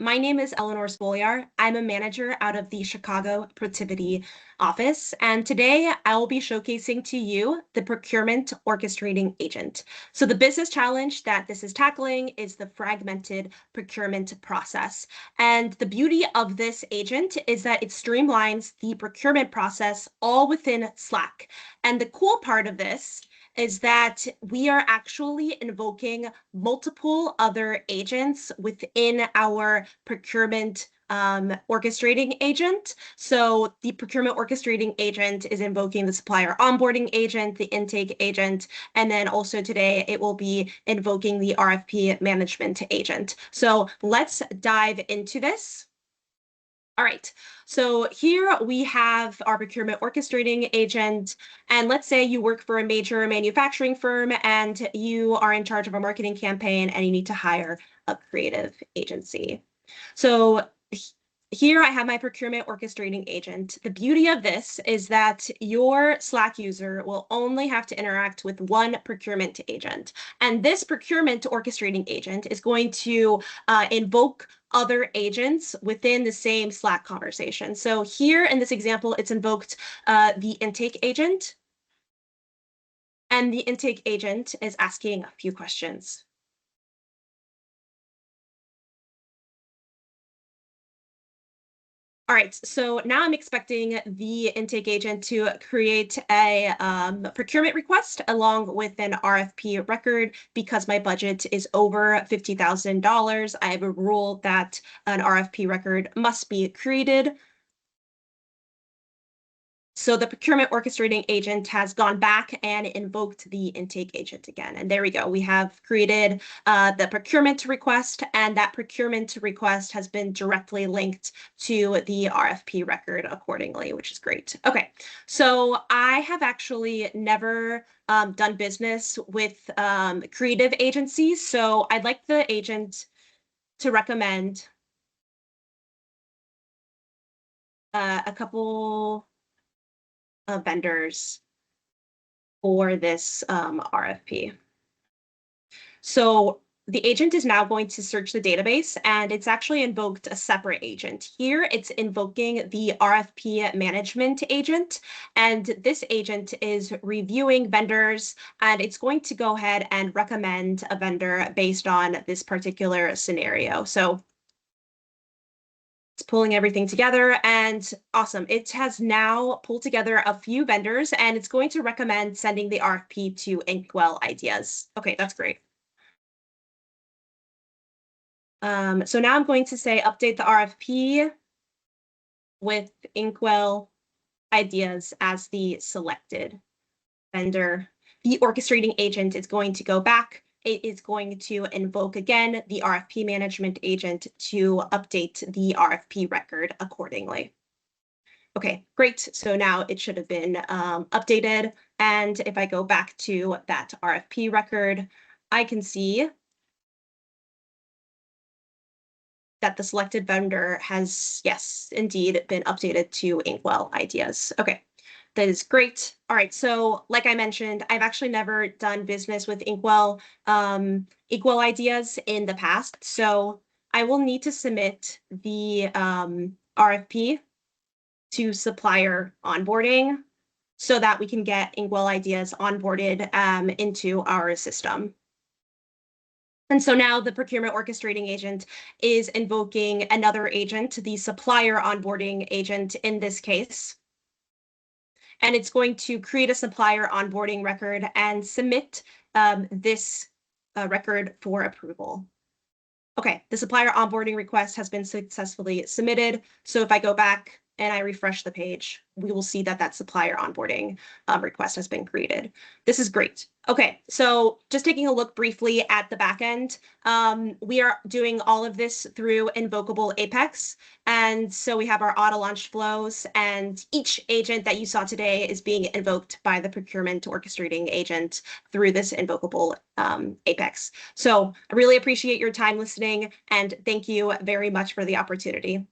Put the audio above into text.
My name is Eleanor Spoliar. I'm a manager out of the Chicago Protiviti office, and today I will be showcasing to you the Procurement Orchestrating Agent. So the business challenge that this is tackling is the fragmented procurement process. And the beauty of this agent is that it streamlines the procurement process all within Slack. And the cool part of this is that we are actually invoking multiple other agents within our procurement orchestrating agent. So the procurement orchestrating agent is invoking the supplier onboarding agent, the intake agent, and then also today it will be invoking the RFP management agent. So let's dive into this. All right, so here we have our procurement orchestrating agent. And let's say you work for a major manufacturing firm and you are in charge of a marketing campaign and you need to hire a creative agency. So here I have my procurement orchestrating agent. The beauty of this is that your Slack user will only have to interact with one procurement agent. And this procurement orchestrating agent is going to invoke other agents within the same Slack conversation. So here in this example, it's invoked the intake agent. And the intake agent is asking a few questions. All right, so now I'm expecting the intake agent to create a procurement request along with an RFP record. Because my budget is over $50,000, I have a rule that an RFP record must be created. So the procurement orchestrating agent has gone back and invoked the intake agent again. And there we go. We have created the procurement request, and that procurement request has been directly linked to the RFP record accordingly, which is great. Okay, so I have actually never done business with creative agencies. So I'd like the agent to recommend a couple of vendors for this RFP. So the agent is now going to search the database, and it's actually invoked a separate agent. Here, it's invoking the RFP management agent, and this agent is reviewing vendors, and it's going to go ahead and recommend a vendor based on this particular scenario. So it's pulling everything together, and awesome. It has now pulled together a few vendors, and it's going to recommend sending the RFP to Inkwell Ideas. Okay, that's great. So now I'm going to say update the RFP with Inkwell Ideas as the selected vendor. The orchestrating agent is going to go back. It is going to invoke again the RFP management agent to update the RFP record accordingly. Okay, great. So now it should have been updated. And if I go back to that RFP record, I can see that the selected vendor has, yes, indeed been updated to Inkwell Ideas. Okay, that is great. All right, so like I mentioned, I've actually never done business with Inkwell Ideas in the past. So I will need to submit the RFP to supplier onboarding so that we can get Inkwell Ideas onboarded into our system. And so now the procurement orchestrating agent is invoking another agent, the supplier onboarding agent in this case. And it's going to create a supplier onboarding record and submit this record for approval. Okay, the supplier onboarding request has been successfully submitted. So if I go back and I refresh the page, we will see that that supplier onboarding request has been created. This is great. Okay, so just taking a look briefly at the backend, we are doing all of this through invocable Apex. And so we have our auto launched flows, and each agent that you saw today is being invoked by the procurement orchestrating agent through this invocable Apex. So I really appreciate your time listening, and thank you very much for the opportunity.